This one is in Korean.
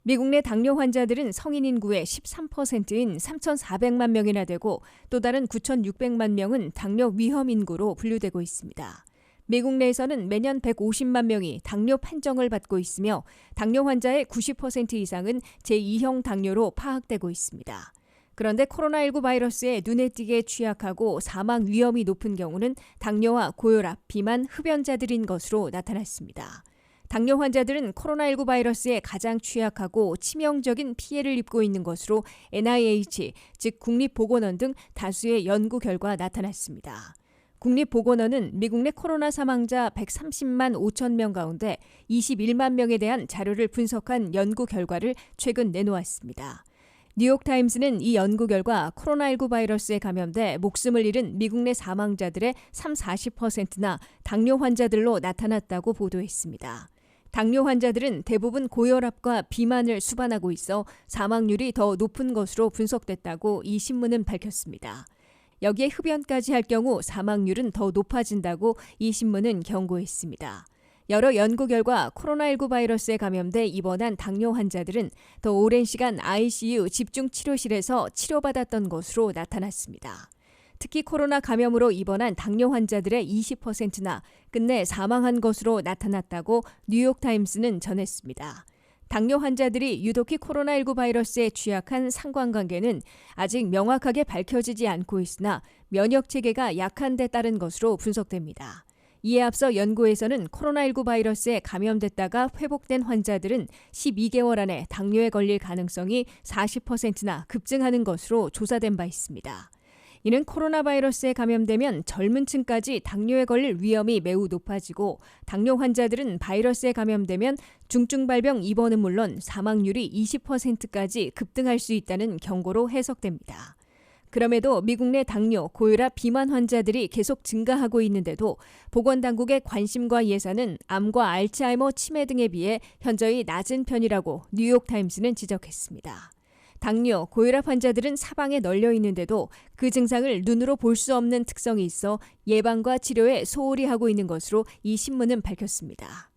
미국 내 당뇨 환자들은 성인 인구의 13%인 3,400만 명이나 되고 또 다른 9,600만 명은 당뇨 위험 인구로 분류되고 있습니다. 미국 내에서는 매년 150만 명이 당뇨 판정을 받고 있으며 당뇨 환자의 90% 이상은 제2형 당뇨로 파악되고 있습니다. 그런데 코로나19 바이러스에 눈에 띄게 취약하고 사망 위험이 높은 경우는 당뇨와 고혈압, 비만, 흡연자들인 것으로 나타났습니다. 당뇨 환자들은 코로나19 바이러스에 가장 취약하고 치명적인 피해를 입고 있는 것으로 NIH, 즉 국립보건원 등 다수의 연구 결과 나타났습니다. 국립보건원은 미국 내 코로나 사망자 130만 5천 명 가운데 21만 명에 대한 자료를 분석한 연구 결과를 최근 내놓았습니다. 뉴욕타임스는 이 연구 결과 코로나19 바이러스에 감염돼 목숨을 잃은 미국 내 사망자들의 40%나 당뇨 환자들로 나타났다고 보도했습니다. 당뇨 환자들은 대부분 고혈압과 비만을 수반하고 있어 사망률이 더 높은 것으로 분석됐다고 이 신문은 밝혔습니다. 여기에 흡연까지 할 경우 사망률은 더 높아진다고 이 신문은 경고했습니다. 여러 연구 결과 코로나19 바이러스에 감염돼 입원한 당뇨 환자들은 더 오랜 시간 ICU 집중치료실에서 치료받았던 것으로 나타났습니다. 특히 코로나 감염으로 입원한 당뇨 환자들의 20%나 끝내 사망한 것으로 나타났다고 뉴욕타임스는 전했습니다. 당뇨 환자들이 유독히 코로나19 바이러스에 취약한 상관관계는 아직 명확하게 밝혀지지 않고 있으나 면역 체계가 약한 데 따른 것으로 분석됩니다. 이에 앞서 연구에서는 코로나19 바이러스에 감염됐다가 회복된 환자들은 12개월 안에 당뇨에 걸릴 가능성이 40%나 급증하는 것으로 조사된 바 있습니다. 이는 코로나 바이러스에 감염되면 젊은 층까지 당뇨에 걸릴 위험이 매우 높아지고 당뇨 환자들은 바이러스에 감염되면 중증발병 입원은 물론 사망률이 20%까지 급등할 수 있다는 경고로 해석됩니다. 그럼에도 미국 내 당뇨, 고혈압, 비만 환자들이 계속 증가하고 있는데도 보건당국의 관심과 예산은 암과 알츠하이머, 치매 등에 비해 현저히 낮은 편이라고 뉴욕타임스는 지적했습니다. 당뇨, 고혈압 환자들은 사방에 널려 있는데도 그 증상을 눈으로 볼 수 없는 특성이 있어 예방과 치료에 소홀히 하고 있는 것으로 이 신문은 밝혔습니다.